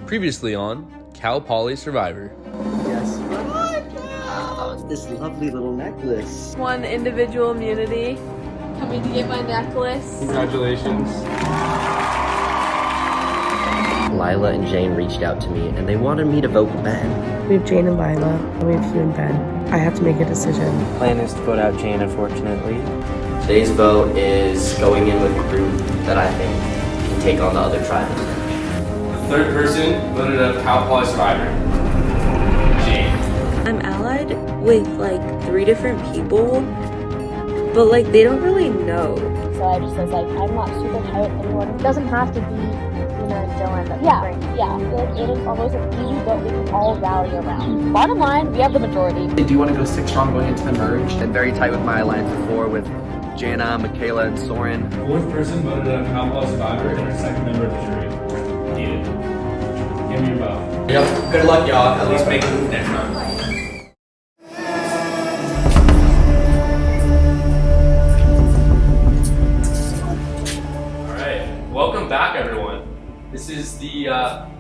Previously on Cal Poly Survivor. Yes. This lovely little necklace. One individual immunity. Coming to get my necklace. Congratulations. Lila and Jane reached out to me and they wanted me to vote Ben. We have Jane and Lila, and we have Hugh and Ben. I have to make a decision. Plan is to vote out Jane, unfortunately. Today's vote is going in with a group that I think can take on the other tribes. The third person voted out Cal Poly Survivor. Jane. I'm allied with like 3 different people, but like they don't really know. So I just was like, I'm not super tight with anyone. It doesn't have to be, you know, Dylan. That yeah. I feel like it is always an easy vote we can all rally around. Bottom line, we have the majority. I do want to go 6 strong going into the merge. And very tight with my alliance before with Jana, Michaela, and Soren. Fourth person voted out Cal Poly Survivor and our second member of the jury. Ian. Give me your vote. Yep. Good luck, y'all. At least make it move next time. Welcome back, everyone. This is the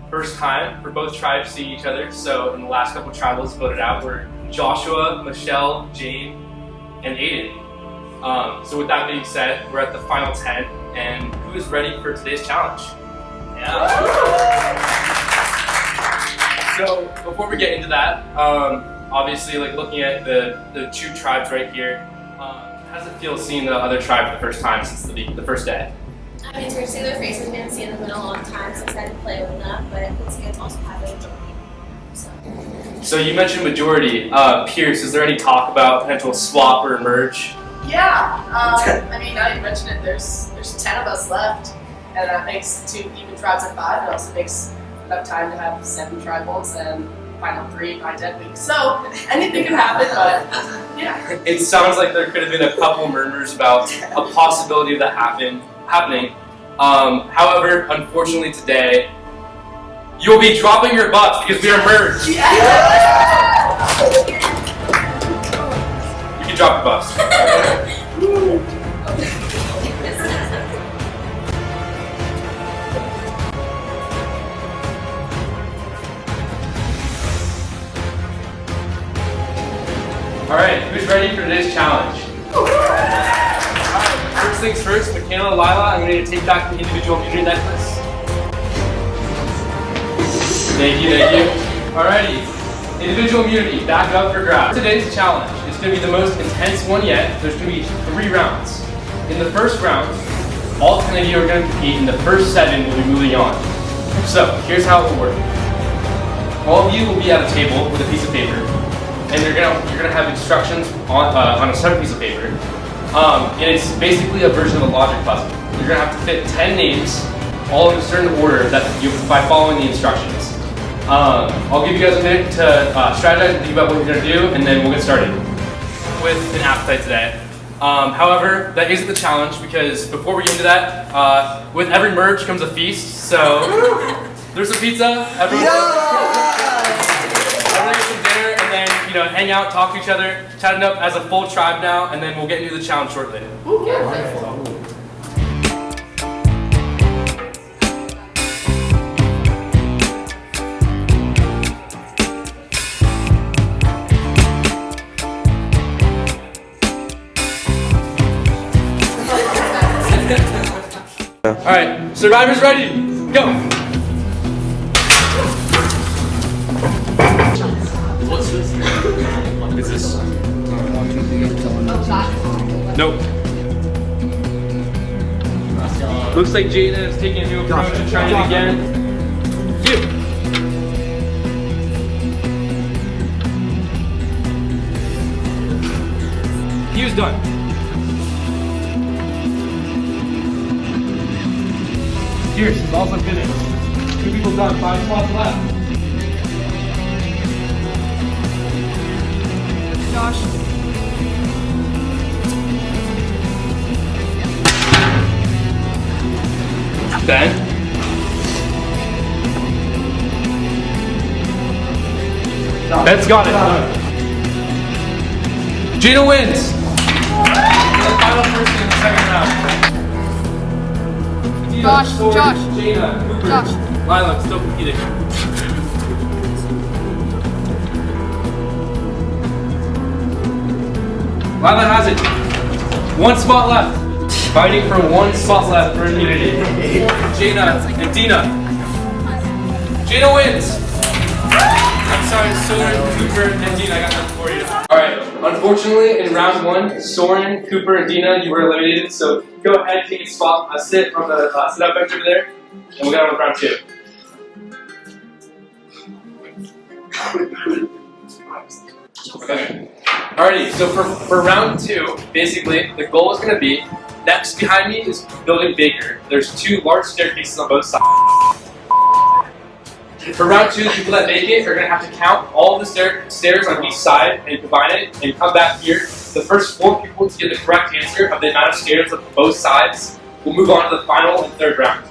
first time for both tribes seeing each other. So in the last couple of tribals voted out were Joshua, Michelle, Jane, and Aiden. So with that being said, we're at the final 10, and who is ready for today's challenge? Yeah. So before we get into that, obviously, like looking at the 2 tribes right here, how does it feel seeing the other tribe for the first time since the first day? I mean, it's weird to see their faces. We haven't seen them in a long time since I didn't play with them, but it's also have a majority. So you mentioned majority. Pierce, is there any talk about potential swap or merge? Yeah. I mean, now you mention it, there's 10 of us left, and that makes 2 even tribes of 5. It also makes enough time to have 7 tribals and final 3 by 10 weeks. So anything can happen, but yeah. It sounds like there could have been a couple murmurs about a possibility of that happening. However, unfortunately today, you'll be dropping your butts because we are merged. Yeah. You can drop your butts. Alright, who's ready for today's challenge? First things first, Michaela and Lila, I'm going to take back the individual immunity necklace. Thank you. Alrighty, individual immunity, back up for grabs. Today's challenge is going to be the most intense one yet. There's going to be 3 rounds. In the first round, all 10 of you are going to compete, and the first 7 will be moving on. So, here's how it will work. All of you will be at a table with a piece of paper, and you're gonna have instructions on a separate piece of paper. And it's basically a version of a logic puzzle. You're gonna have to fit 10 names, all in a certain order by following the instructions. I'll give you guys a minute to strategize and think about what you're gonna do, and then we'll get started. With an appetite today. However, that isn't the challenge, because before we get into that, with every merge comes a feast. So there's some pizza. Everyone get some dinner, and then hang out, talk to each other, chat it up as a full tribe now, and then we'll get into the challenge shortly. Alright, survivors ready, go! What's this? Is this? Nope. Looks like Jada is taking a new approach and trying it again. You! Hugh's done. Pierce is also finished. 2 people done, 5 spots left. Josh. Ben. Ben's got it. Gina wins. The final person in the second round. Josh. Lila, still competing. Lila has it. 1 spot left. Fighting for 1 spot left for immunity. Jaina and Dina. Jaina wins. I'm sorry, Soren, Cooper, and Dina, I got nothing for you. Alright, unfortunately, in round 1, Soren, Cooper, and Dina, you were eliminated, so go ahead and take a spot, sit on the sit-up bench over there, and we'll get on with round 2. Okay. Alrighty, so for round 2, basically, the goal is going to be, next behind me is Building Baker. There's 2 large staircases on both sides. For round 2, the people that make it are going to have to count all the stairs on each side and combine it and come back here. The first 4 people to get the correct answer of the amount of stairs on both sides will move on to the final and 3rd round.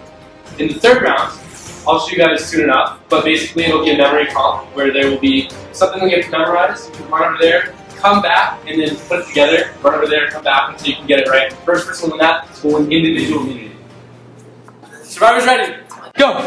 In the 3rd round, I'll show you guys soon enough, but basically it'll be a memory comp where there will be something that you have to memorize. You can run over there, come back, and then put it together, run over there, come back until you can get it right. First person to win that will win individual immunity. Survivors ready? Go!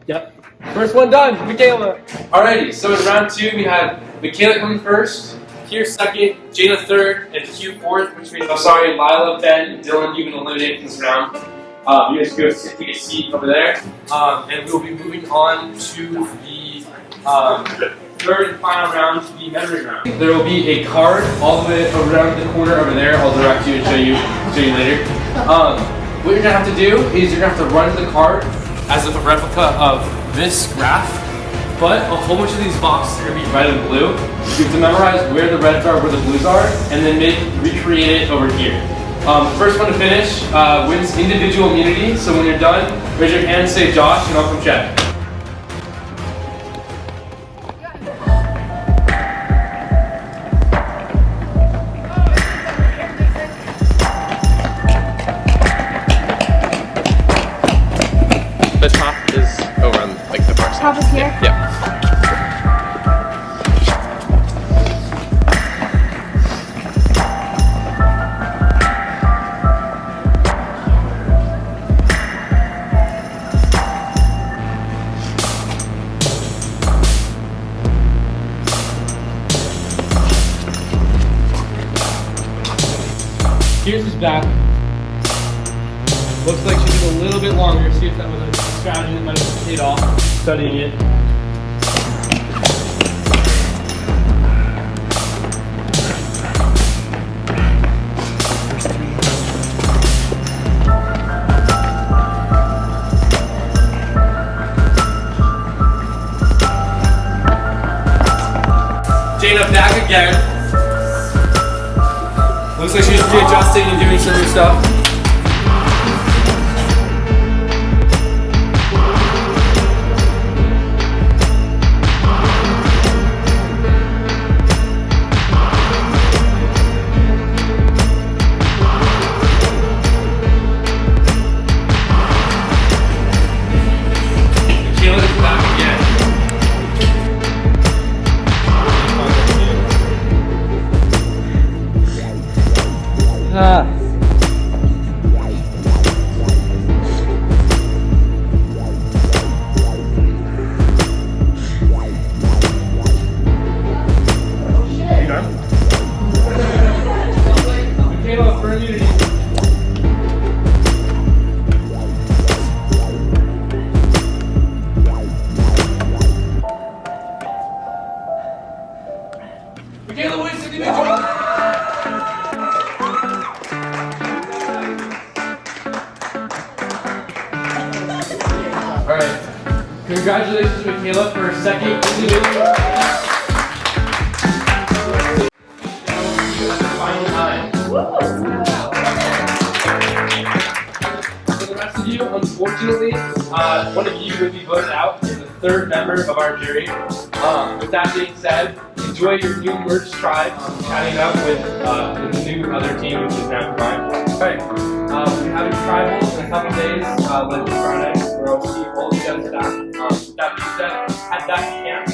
Yep. First one done, Michaela. Alrighty, so in round 2 we had Michaela coming first, Kier second, Jaina third, and Hugh fourth, which means, I'm sorry, Lila, Ben, and Dylan, you've been eliminated from this round. You guys go take a seat over there, and we'll be moving on to the 3rd and final round, the memory round. There will be a card all the way around the corner over there. I'll direct you and show you later. What you're gonna have to do is you're gonna have to run the card as if a replica of this graph, but a whole bunch of these boxes are gonna be red and blue. You have to memorize where the reds are, where the blues are, and then recreate it over here. The first one to finish wins individual immunity, so when you're done, raise your hand, say Josh, and I'll come check. The top is over on like the far side. Top is here? Yep. Here's his back. Looks like she did a little bit longer. See if that was a strategy that might have paid off. Studying it. Jaina back again. Looks like she's readjusting and doing some new stuff. Congratulations, Michaela, for her second individual. Final time. For the rest of you, unfortunately, one of you would be voted out as the third member of our jury. With that being said, enjoy your new merged tribe, chatting up with the new other team, which is now combined. Alright, we're having tribals in a couple days, like Friday, where I'll see all of you guys back. With that being said, at that camp,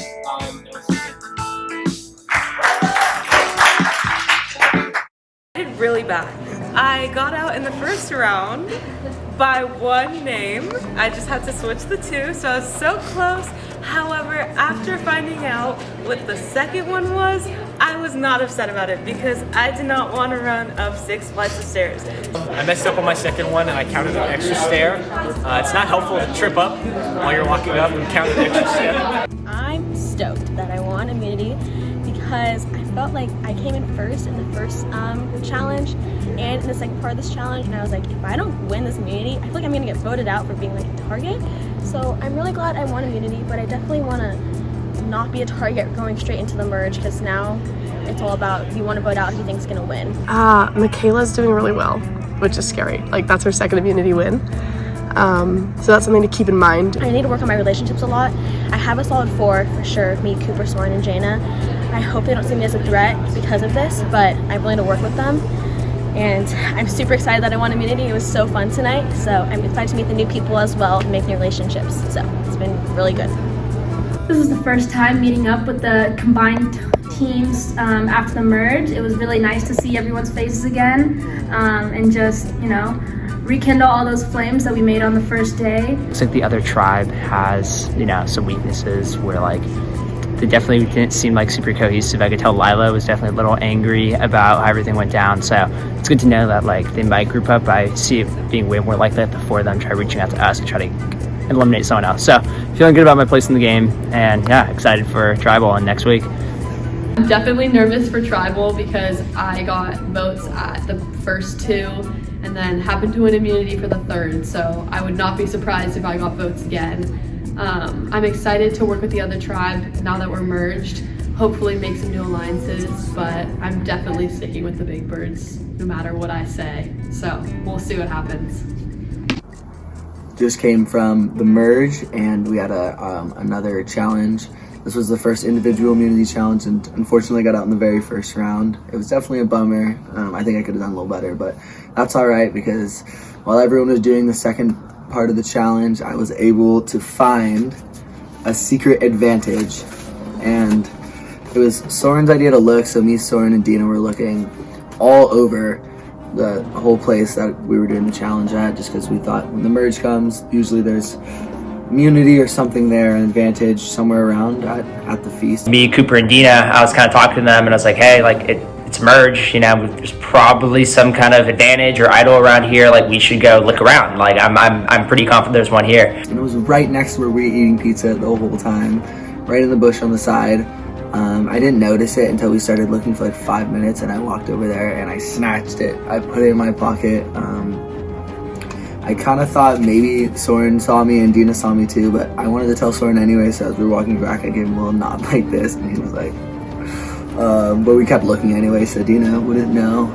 I did really bad. I got out in the first round by one name. I just had to switch the two, so I was so close. However, after finding out what the second one was, I was not upset about it because I did not want to run up 6 flights of stairs. I messed up on my second one and I counted an extra stair. It's not helpful to trip up while you're walking up and count an extra stair. I'm stoked that I won immunity because I felt like I came in first in the first challenge and in the second part of this challenge, and I was like, if I don't win this immunity, I feel like I'm gonna get voted out for being like a target. So I'm really glad I won immunity, but I definitely want to not be a target going straight into the merge because now it's all about you want to vote out who you think's gonna win. Michaela's doing really well, which is scary. Like, that's her second immunity win. So that's something to keep in mind. I need to work on my relationships a lot. I have a solid 4 for sure, me, Cooper, Soren, and Jaina. I hope they don't see me as a threat because of this, but I'm willing to work with them. And I'm super excited that I won immunity. It was so fun tonight. So I'm excited to meet the new people as well and make new relationships. So it's been really good. This is the first time meeting up with the combined teams after the merge. It was really nice to see everyone's faces again and just, you know, rekindle all those flames that we made on the first day. Looks like the other tribe has, you know, some weaknesses where like they definitely didn't seem like super cohesive. I could tell Lila was definitely a little angry about how everything went down. So it's good to know that like they might group up. I see it being way more likely that the 4 of them try reaching out to us and try to eliminate someone else. So feeling good about my place in the game, and yeah, excited for Tribal and next week. I'm definitely nervous for Tribal because I got votes at the first 2 and then happened to win immunity for the 3rd, so I would not be surprised if I got votes again. I'm excited to work with the other tribe now that we're merged, hopefully make some new alliances, but I'm definitely sticking with the big birds no matter what I say, so we'll see what happens. Just came from the merge and we had another challenge. This was the first individual immunity challenge and unfortunately got out in the very first round. It was definitely a bummer. I think I could have done a little better, but that's all right because while everyone was doing the second part of the challenge, I was able to find a secret advantage, and it was Soren's idea to look. So me, Soren, and Dina were looking all over the whole place that we were doing the challenge at, just because we thought when the merge comes, usually there's immunity or something there, an advantage somewhere around at the feast. Me, Cooper, and Dina, I was kind of talking to them and I was like, hey, like it's merge, you know, there's probably some kind of advantage or idol around here, like we should go look around. Like I'm pretty confident there's one here. And it was right next to where we were eating pizza the whole time, right in the bush on the side. I didn't notice it until we started looking for like 5 minutes, and I walked over there and I snatched it. I put it in my pocket. I kind of thought maybe Soren saw me and Dina saw me too, but I wanted to tell Soren anyway, so as we were walking back, I gave him a little nod like this, and he was like, but we kept looking anyway, so Dina wouldn't know.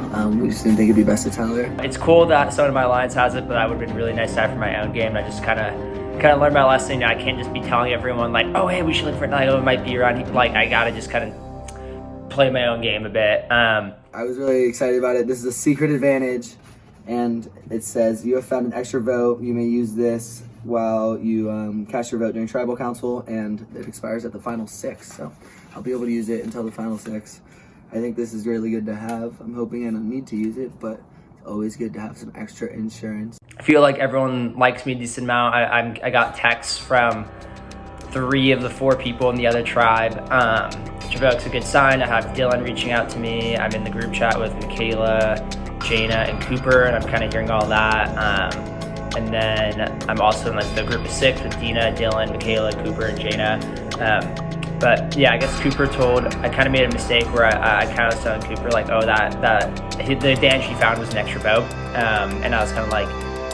We just didn't think it'd be best to tell her. It's cool that someone in my alliance has it, but that would have been really nice to have for my own game. I just kind of learned my lesson. You know, I can't just be telling everyone like, oh hey, we should look for it. Like, oh, it might be around here. Like, I gotta just kind of play my own game a bit. I was really excited about it. This is a secret advantage, and it says you have found an extra vote. You may use this while you cast your vote during Tribal Council, and it expires at the final 6. So I'll be able to use it until the final 6. I think this is really good to have. I'm hoping I don't need to use it, but it's always good to have some extra insurance. I feel like everyone likes me a decent amount. I got texts from 3 of the 4 people in the other tribe, which evokes a good sign. I have Dylan reaching out to me. I'm in the group chat with Michaela, Jaina, and Cooper, and I'm kind of hearing all that. And then I'm also in like the group of 6 with Dina, Dylan, Michaela, Cooper, and Jaina. But yeah, I guess Cooper I kind of made a mistake where I kind of was telling Cooper like, oh, the advantage he found was an extra vote. And I was kind of like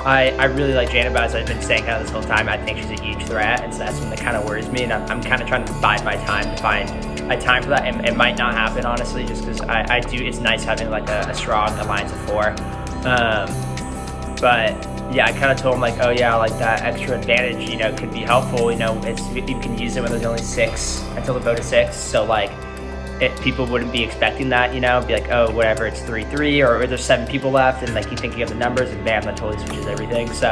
I really like Janet, but as I've been saying kind of this whole time, I think she's a huge threat, and so that's something that kind of worries me, and I'm kind of trying to bide my time to find a time for that, and it might not happen, honestly, just because I do, it's nice having like a strong alliance of 4. But yeah, I kind of told him like, oh yeah, like that extra advantage, you know, could be helpful, you know, you can use it when there's only 6, until the vote is 6, so like, people wouldn't be expecting that, you know, be like, oh, whatever, it's 3-3, or there's 7 people left, and like you think you have the numbers, and bam, that totally switches everything. So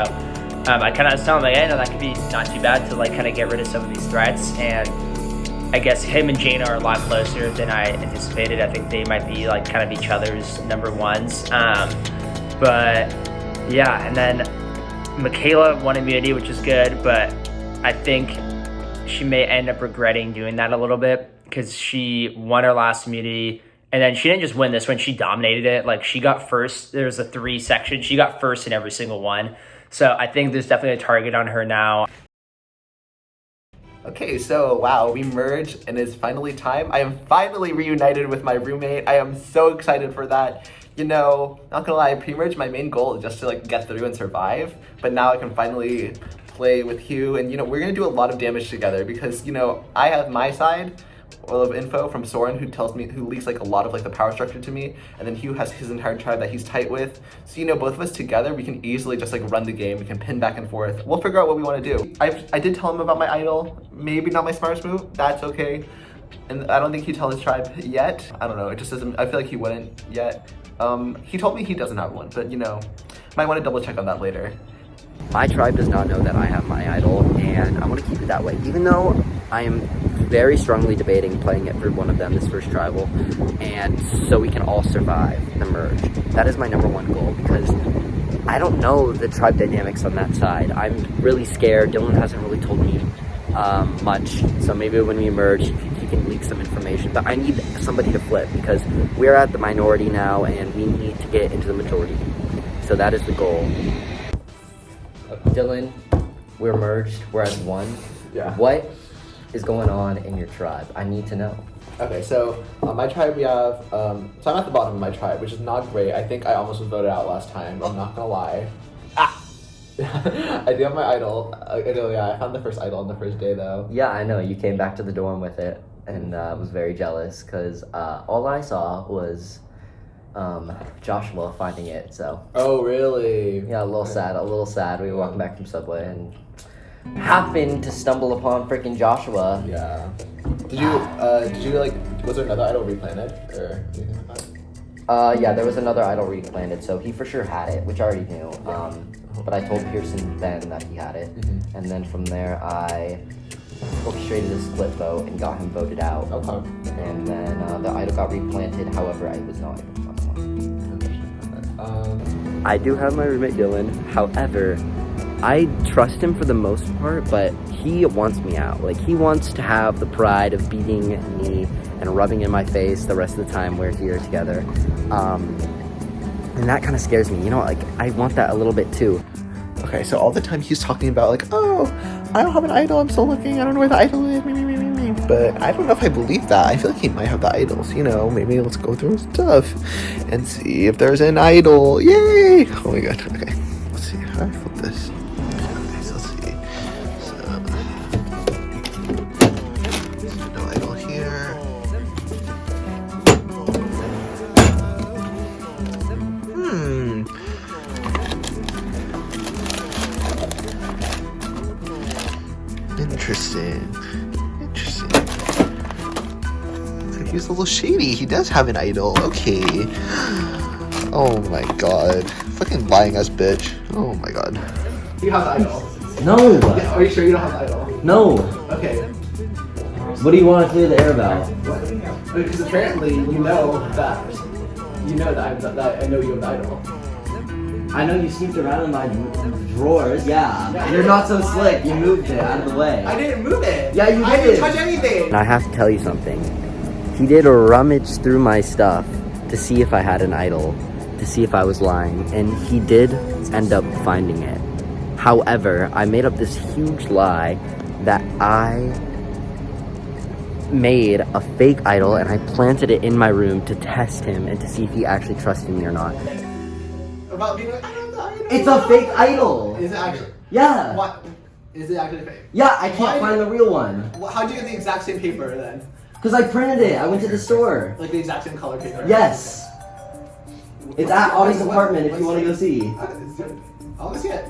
I kind of was telling him like, hey, no, that could be not too bad to like kind of get rid of some of these threats. And I guess him and Jana are a lot closer than I anticipated. I think they might be like kind of each other's number 1s. But yeah, and then Michaela won immunity, which is good, but I think she may end up regretting doing that a little bit, because she won her last immunity, and then she didn't just win this one, she dominated it. Like, she got first, there's a 3 section, she got first in every single one. So I think there's definitely a target on her now. Okay, so wow, we merged and it's finally time. I am finally reunited with my roommate. I am so excited for that. You know, not gonna lie, pre-merge, my main goal is just to like get through and survive, but now I can finally play with Hugh, and you know, we're gonna do a lot of damage together because, you know, I have my side of info from Soren, who leaks like a lot of like the power structure to me, and then Hugh has his entire tribe that he's tight with. So, you know, both of us together, we can easily just like run the game. We can pin back and forth. We'll figure out what we want to do. I did tell him about my idol. Maybe not my smartest move. That's okay. And I don't think he'd tell his tribe yet. I don't know. It just doesn't. I feel like he wouldn't yet. He told me he doesn't have one, but you know, might want to double check on that later. My tribe does not know that I have my idol, and I want to keep it that way, even though I am very strongly debating playing it for one of them this first tribal, and so we can all survive the merge. That is my number 1 goal, because I don't know the tribe dynamics on that side. I'm really scared. Dylan hasn't really told me much, so maybe when we merge he can leak some information, but I need somebody to flip, because we're at the minority now and we need to get into the majority. So that is the goal. Dylan, we're merged, we're as 1. Yeah. What is going on in your tribe? I need to know. Okay, so my tribe, we have, so I'm at the bottom of my tribe, which is not great. I think I almost was voted out last time, I'm not gonna lie. I do have my idol. I found the first idol on the first day though. Yeah, I know, you came back to the dorm with it, and was very jealous, because all I saw was Joshua finding it, so. Oh, really? Yeah, a little sad. We were walking back from Subway and happened to stumble upon freaking Joshua. Yeah. Did you like, was there another idol replanted, or anything like that? Yeah, there was another idol replanted, so he for sure had it, which I already knew. But I told Pearson Ben that he had it, and then from there I orchestrated a split vote and got him voted out. Okay. And then the idol got replanted, however, I was not able to find one. I do have my roommate Dylan, however, I trust him for the most part, but he wants me out. Like, he wants to have the pride of beating me and rubbing in my face the rest of the time we're here together. And that kind of scares me, you know, like, I want that a little bit too. Okay, so all the time he's talking about like, oh, I don't have an idol, I'm still looking, I don't know where the idol is, but I don't know if I believe that. I feel like he might have the idols, you know, maybe let's go through his stuff and see if there's an idol. Yay! Oh my god, okay, let's see, how do I flip this? Okay, so let's see, so, no idol here. Interesting. So he's a little shady. He does have an idol. Okay. Oh my god. Fucking lying ass bitch. Oh my god. You have the idol. No! Yeah, are you sure you don't have the idol? No! Okay. What do you want to clear the air about? Because apparently you know that I know you have the idol. I know you sneaked around in my drawers, yeah. You're not so slick, you moved it out of the way. I didn't move it. Yeah, you did. I didn't touch anything. And I have to tell you something. He did rummage through my stuff to see if I had an idol, to see if I was lying, and he did end up finding it. However, I made up this huge lie that I made a fake idol and I planted it in my room to test him and to see if he actually trusted me or not. About being like, I have the idol. It's a fake idol. Is it actually? Yeah. What? Is it actually fake? Yeah, I can't find the real one. How'd you get the exact same paper then? Because I printed it. I went to the store. Like the exact same color paper? Yes. It's at Audie's apartment if you want to go see. I'll go see it.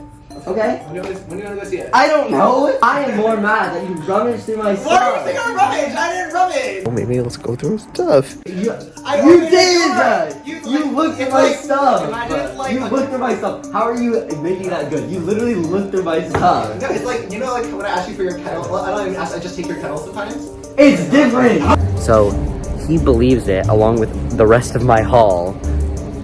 Okay. When do you want to go see it? I don't know. I am more mad that you rummaged through my stuff. Why do you think I rummaged? I didn't rummage. Well, maybe let's go through stuff. You did! You looked at my stuff! You looked at my stuff. How are you making that good? You literally looked at my stuff. No, it's like, you know, like when I ask you for your kettle, well, I don't even ask, I just take your kettle sometimes. It's different! So, he believes it, along with the rest of my haul,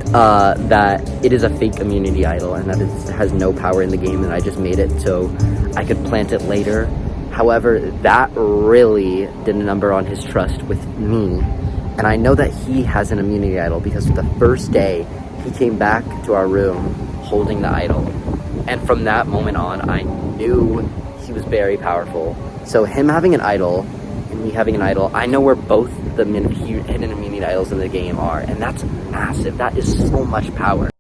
that it is a fake immunity idol and that it has no power in the game, and I just made it so I could plant it later. However, that really did a number on his trust with me. And I know that he has an immunity idol because the first day he came back to our room holding the idol. And from that moment on, I knew he was very powerful. So him having an idol and me having an idol, I know where both the hidden immunity idols in the game are. And that's massive. That is so much power.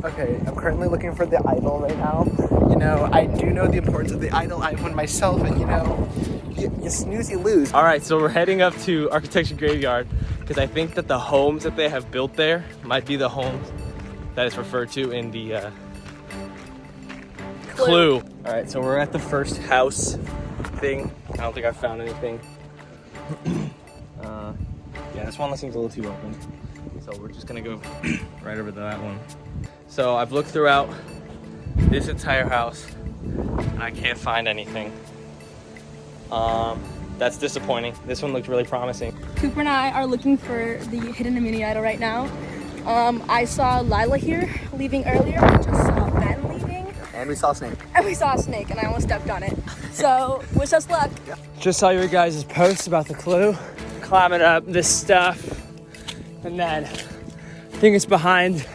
Okay, I'm currently looking for the idol right now. You know, I do know the importance of the idol. I have one myself, and you know, you snooze, you lose. All right, so we're heading up to Architecture Graveyard because I think that the homes that they have built there might be the homes that is referred to in the clue. All right, so we're at the first house thing. I don't think I found anything. Yeah, this one seems a little too open. So we're just gonna go right over to that one. So I've looked throughout this entire house and I can't find anything. That's disappointing. This one looked really promising. Cooper and I are looking for the hidden immunity idol right now. I saw Lila here leaving earlier. I just saw Ben leaving. And we saw a snake. And we saw a snake and I almost stepped on it. So wish us luck. Just saw your guys' post about the clue. Climbing up this stuff. And then I think it's behind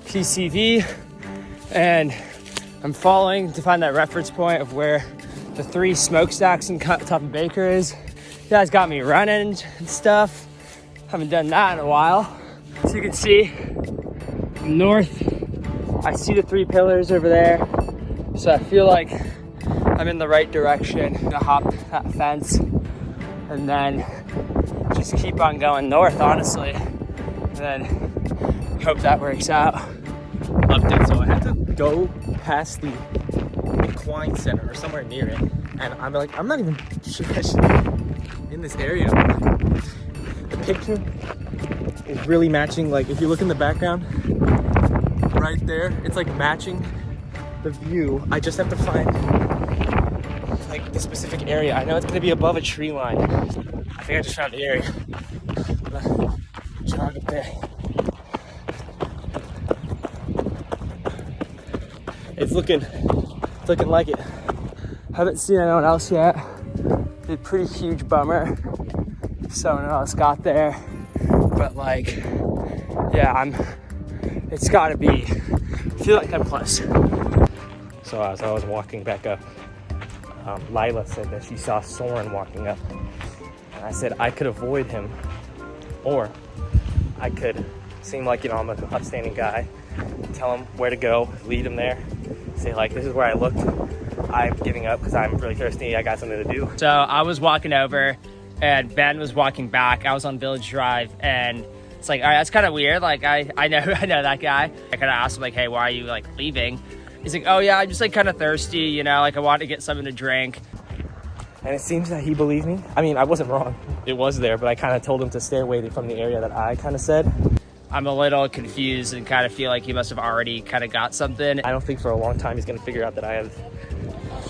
PCV. And I'm following to find that reference point of where the 3 smokestacks in top of Baker is. You guys got me running and stuff. Haven't done that in a while. As you can see, north, I see the 3 pillars over there. So I feel like I'm in the right direction to hop that fence and then just keep on going north, honestly. And then hope that works out. Update, so I had to go past the Equine Center or somewhere near it. And I'm like, I'm not even sure I should be in this area. The picture is really matching. Like if you look in the background, right there, it's like matching the view. I just have to find like the specific area. I know it's gonna be above a tree line. I think I just found the area. Jog up there. It's looking like it. Haven't seen anyone else yet. It's a pretty huge bummer. Someone else got there, but like, yeah, it's gotta be, I feel like I'm close. So as I was walking back up, Lila said that she saw Soren walking up. And I said I could avoid him, or I could seem like, you know, I'm an upstanding guy, tell him where to go, lead him there, say like, this is where I looked, I'm giving up because I'm really thirsty, I got something to do. So I was walking over and Ben was walking back. I was on Village Drive and it's like, all right, that's kind of weird. Like I know that guy. I kind of asked him like, hey, why are you like leaving? He's like, oh yeah, I'm just like kind of thirsty, you know, like I want to get something to drink. And it seems that he believed me. I mean, I wasn't wrong. It was there, but I kind of told him to stay away from the area that I kind of said. I'm a little confused and kind of feel like he must have already kind of got something. I don't think for a long time he's going to figure out that I have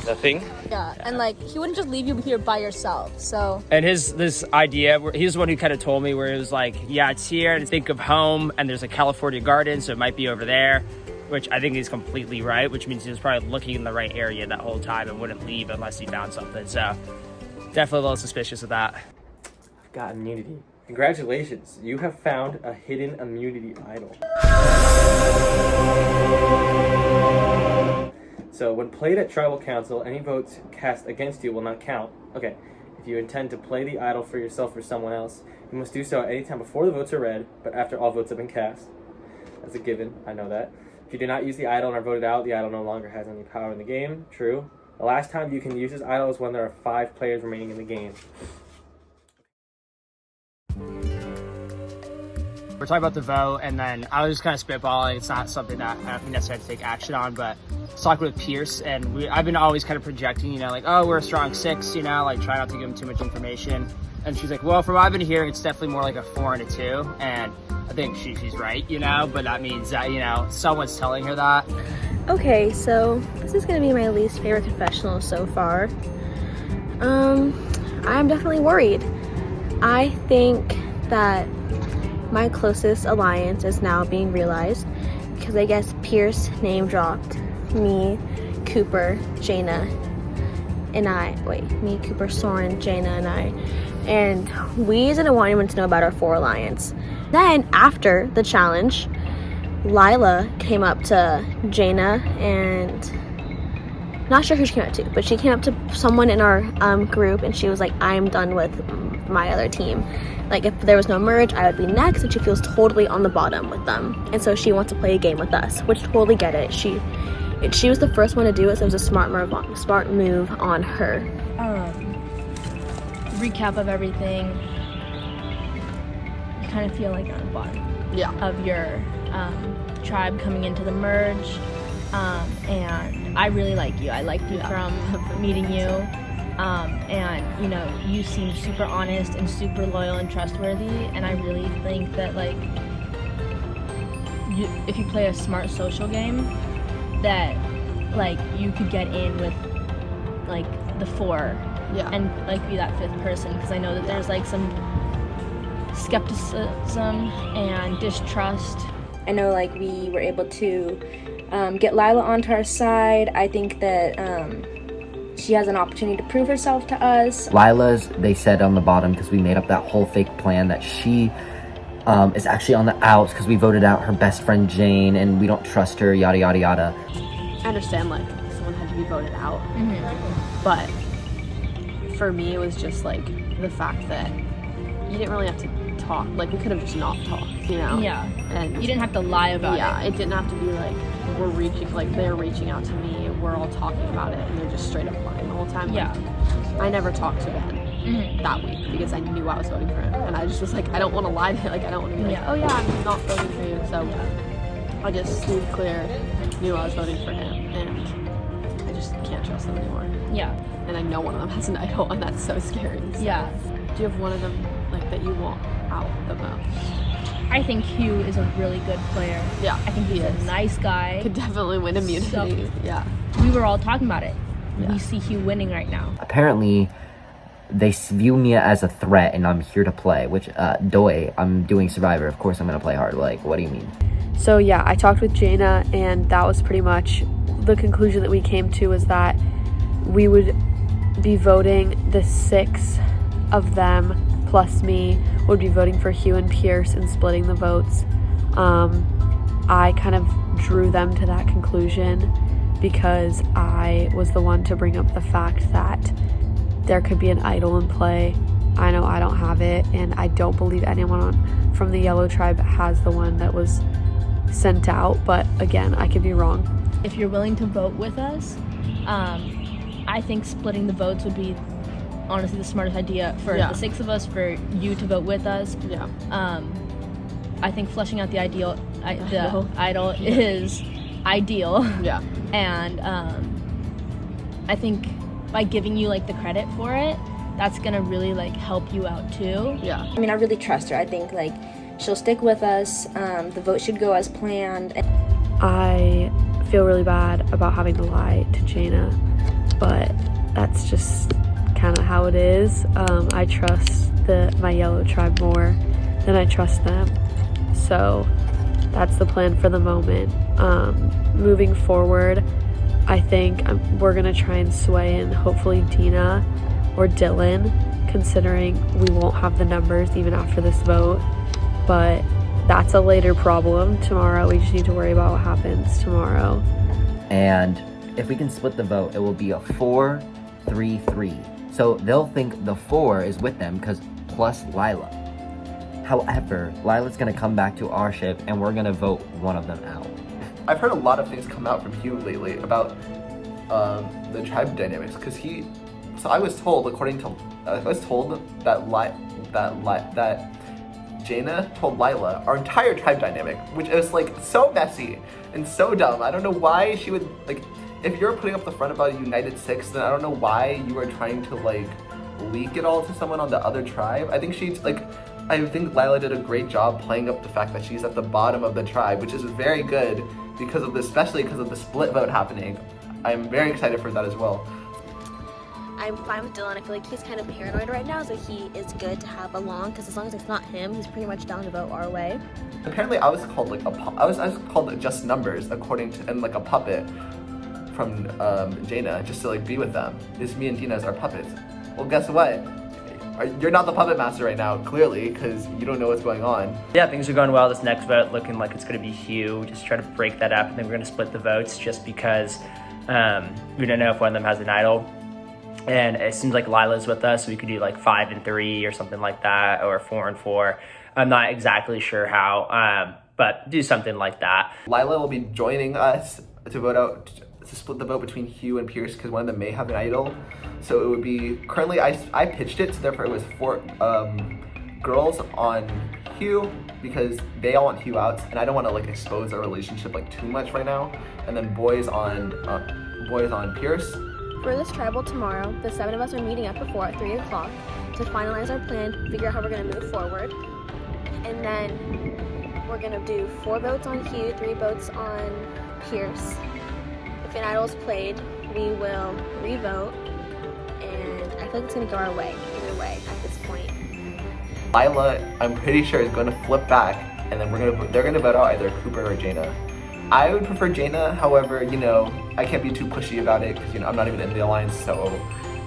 the thing. Yeah, and like he wouldn't just leave you here by yourself, so. And this idea, he's the one who kind of told me where it was like, yeah, it's here and think of home and there's a California garden, so it might be over there, which I think he's completely right, which means he was probably looking in the right area that whole time and wouldn't leave unless he found something. So definitely a little suspicious of that. I've got immunity. Congratulations, you have found a hidden immunity idol. So when played at Tribal Council, any votes cast against you will not count. Okay, if you intend to play the idol for yourself or someone else, You must do so at any time before the votes are read, but after all votes have been cast. That's a given, I know that. If you do not use the idol and are voted out, the idol no longer has any power in the game. True. The last time you can use this idol is when there are 5 players remaining in the game. We're talking about the vote, and then I was just kind of spitballing. It's not something that I don't necessarily have to take action on, but I was talking with Pierce, and I've been always kind of projecting, you know, like, oh, we're a strong 6, you know, like try not to give him too much information. And she's like, well, from what I've been hearing, it's definitely more like a 4 and a 2, and I think she's right, you know, but that means that, you know, someone's telling her that. Okay, so this is gonna be my least favorite confessional so far. I'm definitely worried. I think that my closest alliance is now being realized because I guess Pierce name dropped me, Cooper, Jaina, and I. Me, Cooper, Soren, Jaina, and I. And we didn't want anyone to know about our 4 alliance. Then after the challenge, Lila came up to Jaina and not sure who she came up to, but she came up to someone in our group and she was like, I'm done with my other team. Like if there was no merge, I would be next, and she feels totally on the bottom with them. And so she wants to play a game with us, which totally get it. She was the first one to do it, so it was a smart move on her. Recap of everything. You kind of feel like on the bottom of your tribe coming into the merge, and I really like you. I liked you from meeting you, and you know, you seem super honest and super loyal and trustworthy, and I really think that like if you play a smart social game, that like you could get in with like the 4 and like be that 5th person, because I know that there's like some skepticism and distrust. I know like we were able to get Lila onto our side. I think that she has an opportunity to prove herself to us. Lila's, they said on the bottom because we made up that whole fake plan that she is actually on the outs because we voted out her best friend Jane and we don't trust her, yada yada yada. I understand like someone had to be voted out, but for me it was just like the fact that you didn't really have to talk. Like we could have just not talked, you know? Yeah. And you didn't have to lie about it. Yeah, it didn't have to be like they're reaching out to me, we're all talking about it, and they're just straight up lying the whole time. Yeah. Like, I never talked to Ben that week because I knew I was voting for him, and I just was like, I don't want to lie to him. Like I don't want to be like, oh yeah, I'm not voting for you. So I just stayed clear, knew I was voting for him, and I just can't trust them anymore. Yeah. And I know one of them has an idol, and that's so scary. So. Yeah. Do you have one of them like that you want out the most? I think Hugh is a really good player. Yeah, I think he's a nice guy. Could definitely win immunity. So, yeah. We were all talking about it. Yeah. We see Hugh winning right now. Apparently, they view me as a threat and I'm here to play, which, doy, I'm doing Survivor. Of course I'm gonna play hard. Like, what do you mean? So yeah, I talked with Jaina, and that was pretty much the conclusion that we came to, is that we would be voting the 6 of them plus me would be voting for Hugh and Pierce and splitting the votes. I kind of drew them to that conclusion because I was the one to bring up the fact that there could be an idol in play. I know I don't have it, and I don't believe anyone from the Yellow Tribe has the one that was sent out, but again, I could be wrong. If you're willing to vote with us, I think splitting the votes would be honestly the smartest idea for the 6 of us, for you to vote with us. Yeah. I think fleshing out the idol is ideal. Yeah. And I think by giving you like the credit for it, that's gonna really like help you out too. Yeah. I mean, I really trust her. I think like she'll stick with us. The vote should go as planned. I feel really bad about having to lie to Jaina, but that's just kind of how it is. I trust my Yellow Tribe more than I trust them, so that's the plan for the moment. Moving forward, I think we're gonna try and sway in hopefully Dina or Dylan, considering we won't have the numbers even after this vote, but that's a later problem tomorrow. We just need to worry about what happens tomorrow. And if we can split the vote, it will be a 4-3-3. So they'll think the 4 is with them because plus Lila. However, Lila's gonna come back to our ship and we're gonna vote one of them out. I've heard a lot of things come out from Hugh lately about the tribe dynamics, because so I was told, that Jaina told Lila our entire tribe dynamic, which is like so messy and so dumb. I don't know why she would, like, if you're putting up the front about a United Six, then I don't know why you are trying to like leak it all to someone on the other tribe. I think Lila did a great job playing up the fact that she's at the bottom of the tribe, which is very good because of this, especially because of the split vote happening. I'm very excited for that as well. I'm fine with Dylan. I feel like he's kind of paranoid right now, so he is good to have along, because as long as it's not him, he's pretty much down to vote our way. Apparently I was called like I was called just numbers according to, and like a puppet from Jaina, just to like be with them. It's me and Dina as our puppets. Well, guess what? You're not the puppet master right now, clearly, because you don't know what's going on. Yeah, things are going well. This next vote looking like it's going to be Hugh. Just try to break that up, and then we're going to split the votes just because we don't know if one of them has an idol. And it seems like Lila's with us, so we could do like 5 and 3 or something like that, or 4 and 4. I'm not exactly sure how, but do something like that. Lila will be joining us to vote out, to split the vote between Hugh and Pierce, because one of them may have an idol. So it would be, currently I pitched it, so therefore it was 4 girls on Hugh, because they all want Hugh out, and I don't want to like expose our relationship like too much right now. And then boys on Pierce. For this tribal tomorrow, the 7 of us are meeting up before at 3 o'clock to finalize our plan, figure out how we're going to move forward. And then we're going to do 4 votes on Hugh, 3 votes on Pierce. If an idol is played, we will re-vote, and I feel like it's going to go our way, either way, at this point. Lila, I'm pretty sure, is going to flip back, and then they're going to vote out either Cooper or Jaina. I would prefer Jaina, however, you know, I can't be too pushy about it because, you know, I'm not even in the alliance, so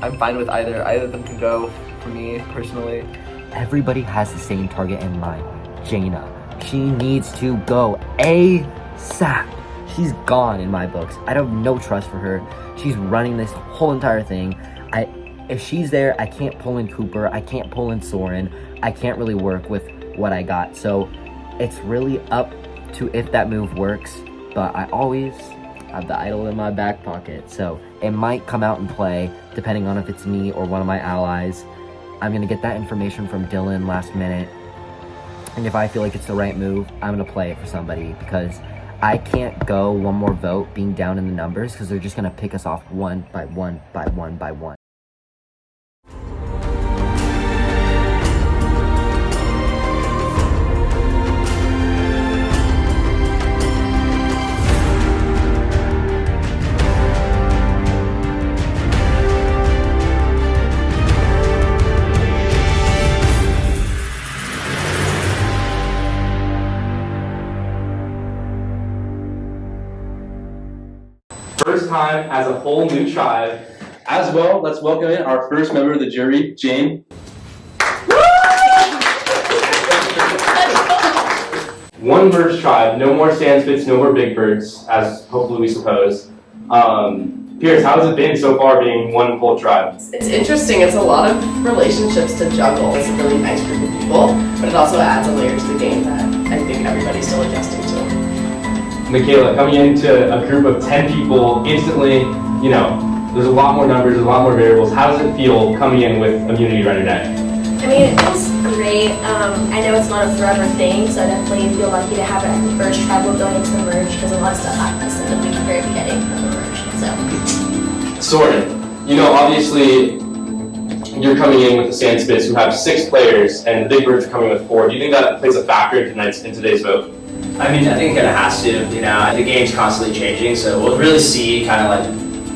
I'm fine with either. Either of them can go for me, personally. Everybody has the same target in mind, Jaina. She needs to go ASAP. She's gone in my books. I have no trust for her. She's running this whole entire thing. If she's there, I can't pull in Cooper. I can't pull in Soren. I can't really work with what I got. So it's really up to if that move works. But I always have the idol in my back pocket. So it might come out and play, depending on if it's me or one of my allies. I'm going to get that information from Dylan last minute. And if I feel like it's the right move, I'm going to play it for somebody, because I can't go one more vote being down in the numbers, because they're just going to pick us off one by one by one by one. First time as a whole new tribe. As well, let's welcome in our first member of the jury, Jane. One merged tribe, no more sandspits, no more big birds, as hopefully we suppose. Pierce, how has it been so far being one whole tribe? It's interesting. It's a lot of relationships to juggle. It's a really nice group of people, but it also adds a layer to the game that I think everybody's still adjusting to. Michaela, coming into a group of 10 people instantly, you know, there's a lot more numbers, there's a lot more variables. How does it feel coming in with Immunity right today? I mean, it feels great. I know it's not a forever thing, so I definitely feel lucky to have it at the first tribal going into the merge, because a lot of stuff happens in the very beginning of the merge. So. Soren, you know, obviously you're coming in with the Sandspits who have 6 players, and the Big Birds are coming with 4. Do you think that plays a factor in today's vote? I mean, I think it kind of has to. You know, the game's constantly changing, so we'll really see kind of like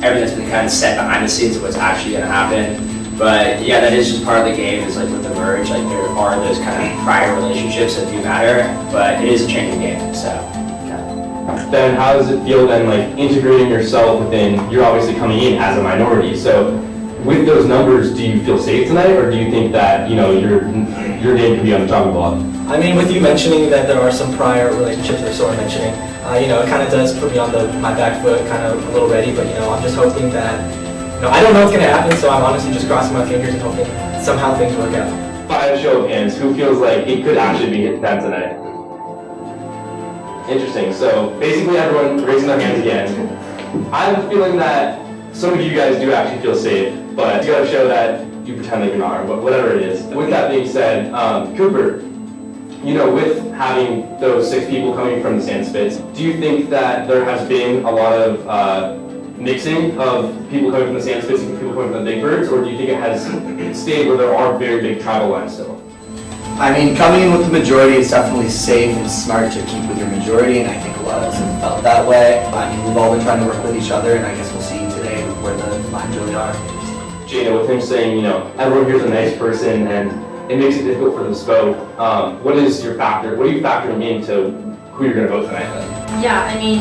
everything that's been kind of set behind the scenes of what's actually going to happen. But yeah, that is just part of the game. Is like with the merge, like there are those kind of prior relationships that do matter, but it is a changing game. So. Yeah. Then how does it feel then, like integrating yourself within? You're obviously coming in as a minority, so with those numbers, do you feel safe tonight, or do you think that your name can be on the chopping block? I mean, with you mentioning that there are some prior relationships, or Soren mentioning, it kind of does put me on my back foot, kind of a little ready. But I'm just hoping that, I don't know what's gonna happen, so I'm honestly just crossing my fingers and hoping somehow things work out. by a show of hands, who feels like it could actually be them tonight? Interesting. So basically everyone raising their hands again. I have a feeling that some of you guys do actually feel safe, but you gotta show that you pretend like you're not, or whatever it is. With that being said, Cooper, you know, with having those 6 people coming from the sand spits, do you think that there has been a lot of mixing of people coming from the sand spits and people coming from the big birds, or do you think it has stayed where there are very big tribal lines still? I mean, coming in with the majority is definitely safe and smart to keep with your majority, and I think a lot of us have felt that way. I mean, we've all been trying to work with each other, and I guess we'll see today where the lines really are. Jada, with him saying, you know, everyone here's a nice person, and it makes it difficult for them to vote. What is your factor? What are you factoring into who you're going to vote tonight? Yeah, I mean,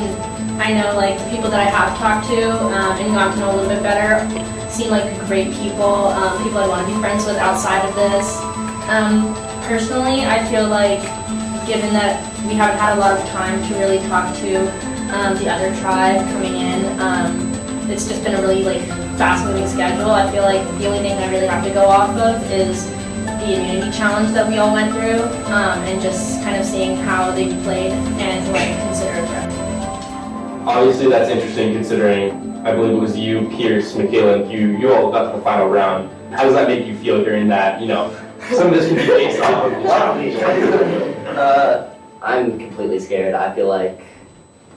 I know like the people that I have talked to and gotten to know a little bit better seem like great people, people I want to be friends with outside of this. Personally, I feel like given that we haven't had a lot of time to really talk to the other tribe coming in, it's just been a really like fast-moving schedule. I feel like the only thing I really have to go off of is the immunity challenge that we all went through, and just kind of seeing how they played and who I consider a threat. Obviously, that's interesting considering I believe it was you, Pierce, Michaela, and you all got to the final round. How does that make you feel during that? You know, some of this can be based off of I'm completely scared. I feel like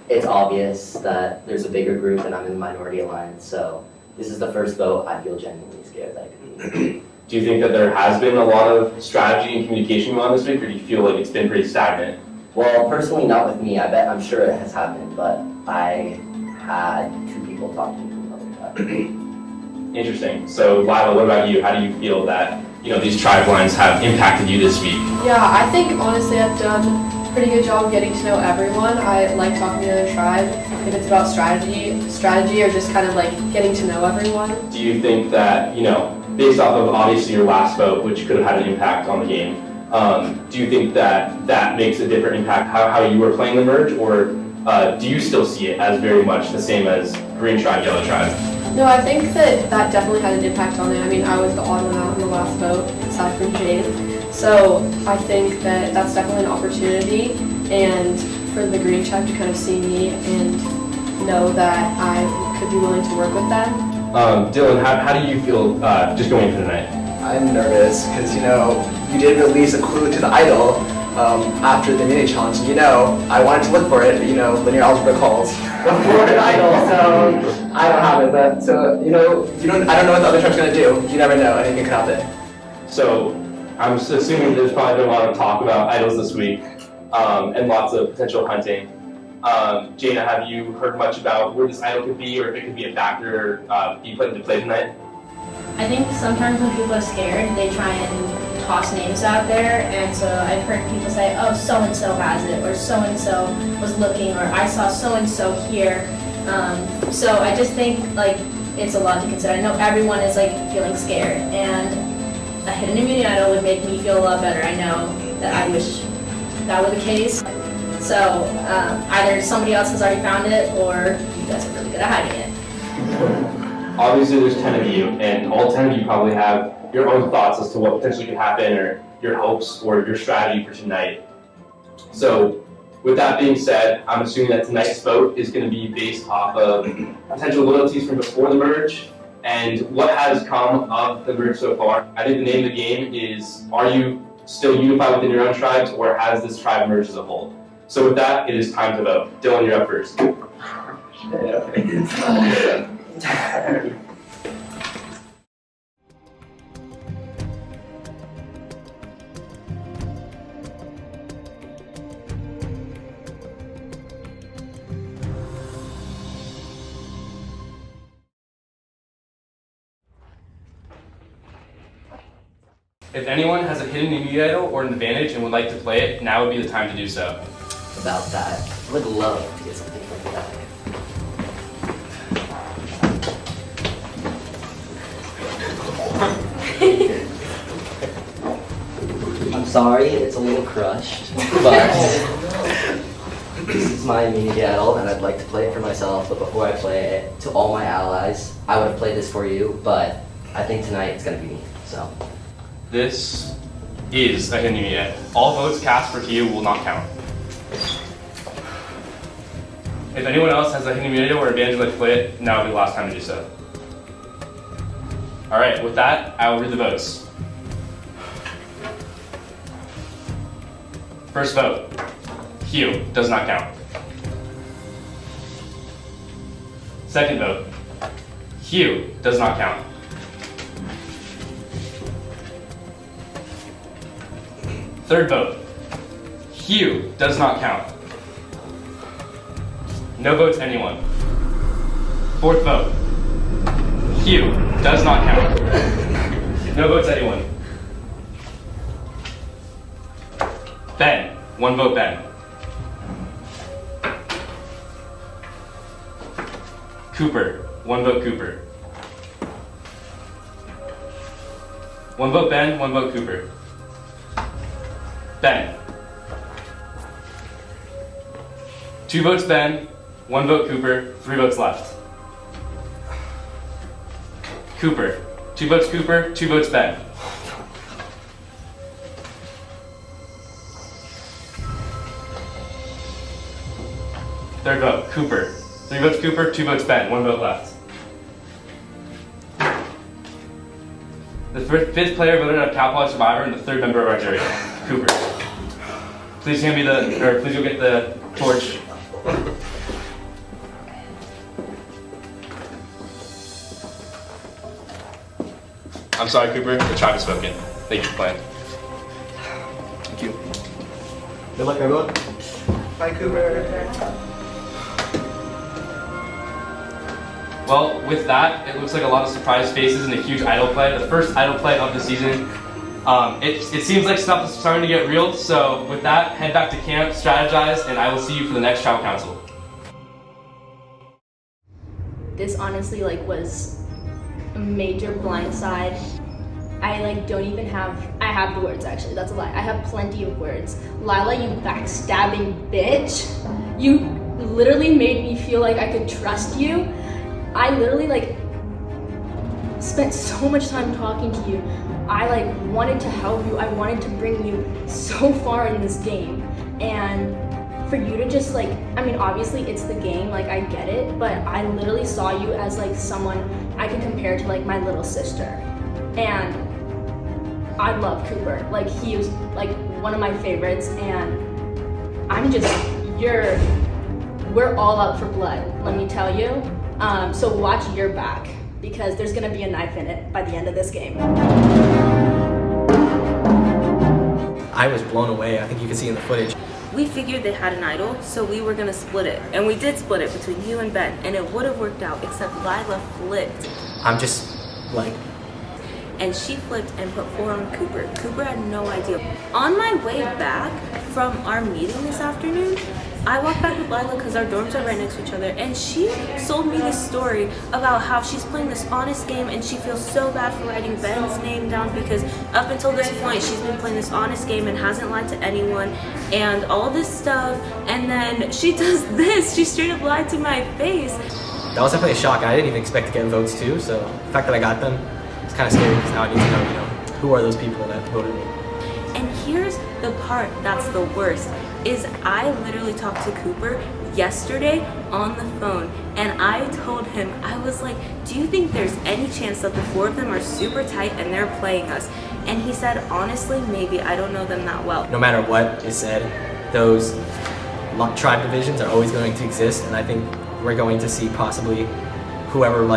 it's obvious that there's a bigger group and I'm in the minority alliance, so this is the first vote I feel genuinely scared that I could be. Do you think that there has been a lot of strategy and communication going on this week, or do you feel like it's been pretty stagnant? Well, personally, not with me. I'm sure it has happened, but I had 2 people talk to me about that. Interesting. So, Lila, what about you? How do you feel that, you know, these tribe lines have impacted you this week? Yeah, I think honestly I've done a pretty good job getting to know everyone. I like talking to the other tribe. If it's about strategy or just kind of like getting to know everyone. Do you think that, you know, based off of obviously your last vote, which could have had an impact on the game, do you think that that makes a different impact how you were playing the merge, or do you still see it as very much the same as green tribe, yellow tribe? No, I think that definitely had an impact on it. I mean, I was the odd one out in the last vote, aside from Jade. So I think that that's definitely an opportunity, and for the green tribe to kind of see me and know that I could be willing to work with them. Dylan, how do you feel just going into tonight? I'm nervous because, you know, you did release a clue to the idol after the mini challenge. You know, I wanted to look for it, but, you know, linear algebra calls before an idol, so I don't have it. But so, you know, I don't know what the other tribe's gonna do. You never know, anything could happen. So I'm assuming there's probably been a lot of talk about idols this week, and lots of potential hunting. Jana, have you heard much about where this idol could be, or if it could be a factor be put into play tonight? I think sometimes when people are scared, they try and toss names out there, and so I've heard people say, oh, so-and-so has it, or so-and-so was looking, or I saw so-and-so here. So I just think like it's a lot to consider. I know everyone is like feeling scared, and a hidden immunity idol would make me feel a lot better. I know that I wish that were the case. So either somebody else has already found it, or you guys are really good at hiding it. Obviously, there's 10 of you, and all 10 of you probably have your own thoughts as to what potentially could happen, or your hopes, or your strategy for tonight. So, with that being said, I'm assuming that tonight's vote is going to be based off of potential loyalties from before the merge, and what has come of the merge so far. I think the name of the game is, are you still unified within your own tribes, or has this tribe merged as a whole? So with that, it is time to vote. Dylan, you're up first. If anyone has a hidden immunity idol or an advantage and would like to play it, now would be the time to do so. About that, I would love to get something from that. I'm sorry, it's a little crushed, but this is my immunity idol, and I'd like to play it for myself. But before I play it to all my allies, I would have played this for you, but I think tonight it's gonna be me. So this is a hidden unit. All votes cast for Hugh will not count. If anyone else has a hidden immunity or advantage like play it, now will be the last time to do so. Alright, with that, I will read the votes. First vote, Hugh, does not count. Second vote, Hugh, does not count. Third vote, Hugh, does not count. No votes, anyone. Fourth vote, Hugh, does not count. No votes, anyone. Ben, 1 vote, Ben. Cooper, 1 vote, Cooper. 1 vote, Ben, 1 vote, Cooper. Ben. 2 votes, Ben, 1 vote, Cooper, 3 votes left. Cooper, 2 votes, Cooper, 2 votes, Ben. Third vote, Cooper, 3 votes, Cooper, 2 votes, Ben, 1 vote left. The fifth player voted on Capitalized Survivor and the 3rd member of our jury, Cooper. Please hand me please go get the torch. I'm sorry, Cooper, the tribe has spoken. Thank you for playing. Thank you. Good luck, everyone. Bye, Cooper. Well, with that, it looks like a lot of surprise faces and a huge idol play. The first idol play of the season. It seems like stuff is starting to get real, so with that, head back to camp, strategize, and I will see you for the next tribal council. This honestly was a major blindside. I don't even have, I have the words actually, that's a lie. I have plenty of words. Lila, you backstabbing bitch. You literally made me feel like I could trust you. I literally spent so much time talking to you. I wanted to help you. I wanted to bring you so far in this game. And for you to just I mean, obviously it's the game, I get it, but I literally saw you as someone I could compare to my little sister. And I love Cooper. He was one of my favorites, and I'm just, we're all up for blood, let me tell you. So watch your back, because there's gonna be a knife in it by the end of this game. I was blown away. I think you can see in the footage. We figured they had an idol, so we were gonna split it. And we did split it between you and Ben, and it would have worked out, except Lila flipped. I'm just And she flipped and put 4 on Cooper. Cooper had no idea. On my way back from our meeting this afternoon, I walked back with Lila because our dorms are right next to each other, and she sold me this story about how she's playing this honest game and she feels so bad for writing Ben's name down because up until this point she's been playing this honest game and hasn't lied to anyone and all this stuff, and then she does this, she straight up lied to my face. That was definitely a shock. I didn't even expect to get votes too, so the fact that I got them, it's kind of scary because now I need to know, who are those people that voted me. And here's the part that's the worst, is I literally talked to Cooper yesterday on the phone, and I told him, I was like, do you think there's any chance that the 4 of them are super tight and they're playing us? And he said, honestly, maybe, I don't know them that well. No matter what is said, those tribe divisions are always going to exist, and I think we're going to see possibly whoever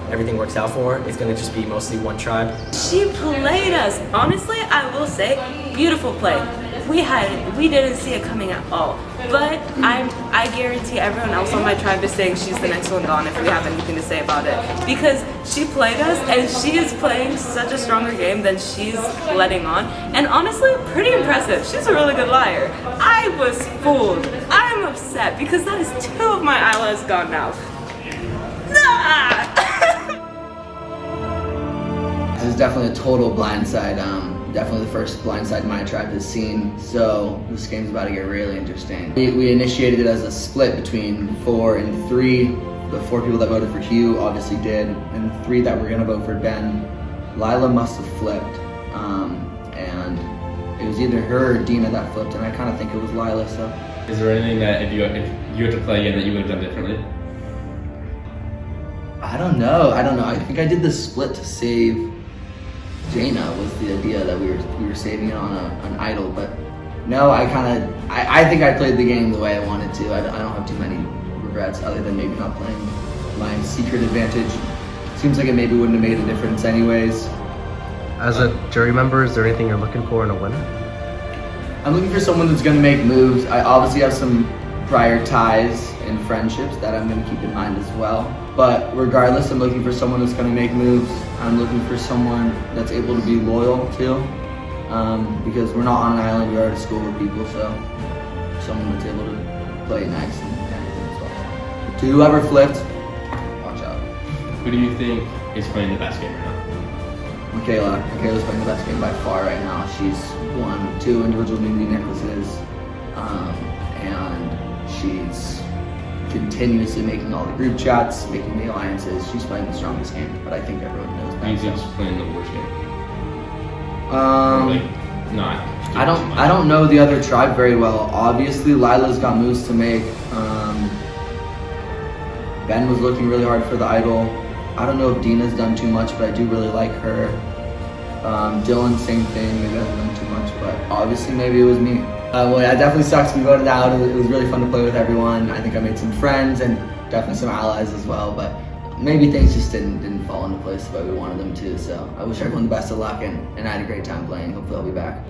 everything works out for is going to just be mostly one tribe. She played us. Honestly, I will say, beautiful play. We didn't see it coming at all. But I guarantee everyone else on my tribe is saying she's the next one gone if we have anything to say about it. Because she played us and she is playing such a stronger game than she's letting on. And honestly, pretty impressive. She's a really good liar. I was fooled. I'm upset because that is 2 of my allies gone now. This is definitely a total blindside. Definitely the first blindside my tribe has seen, so this game's about to get really interesting. We initiated it as a split between 4 and 3. The 4 people that voted for Hugh obviously did, and the 3 that were gonna vote for Ben. Lila must have flipped, and it was either her or Dina that flipped, and I kind of think it was Lila. So, Is there anything that if you had to play again that you would have done differently? I don't know. I think I did the split to save Jaina. Was the idea that we were saving it on an idol, but no, I think I played the game the way I wanted to. I don't have too many regrets other than maybe not playing my secret advantage. Seems like it maybe wouldn't have made a difference anyways. As a jury member, is there anything you're looking for in a winner? I'm looking for someone that's going to make moves. I obviously have some prior ties and friendships that I'm going to keep in mind as well. But regardless, I'm looking for someone that's going to make moves. I'm looking for someone that's able to be loyal too. Because we're not on an island, we are at a school with people, so someone that's able to play nice and everything as well. To whoever flipped, watch out. Who do you think is playing the best game right now? Michaela's playing the best game by far right now. She's won 2 individual immunity necklaces, and she's continuously making all the group chats, making the alliances. She's playing the strongest game, but I think everyone knows that. Who do you think is playing the worst game? I don't know the other tribe very well. Obviously, Lila's got moves to make. Ben was looking really hard for the idol. I don't know if Dina's done too much, but I do really like her. Dylan, same thing, maybe I haven't done too much, but obviously maybe it was me. Well, yeah, it definitely sucks to be voted out. It was really fun to play with everyone. I think I made some friends and definitely some allies as well, but maybe things just didn't fall into place the way we wanted them to, so I wish everyone the best of luck, and I had a great time playing. Hopefully I'll be back.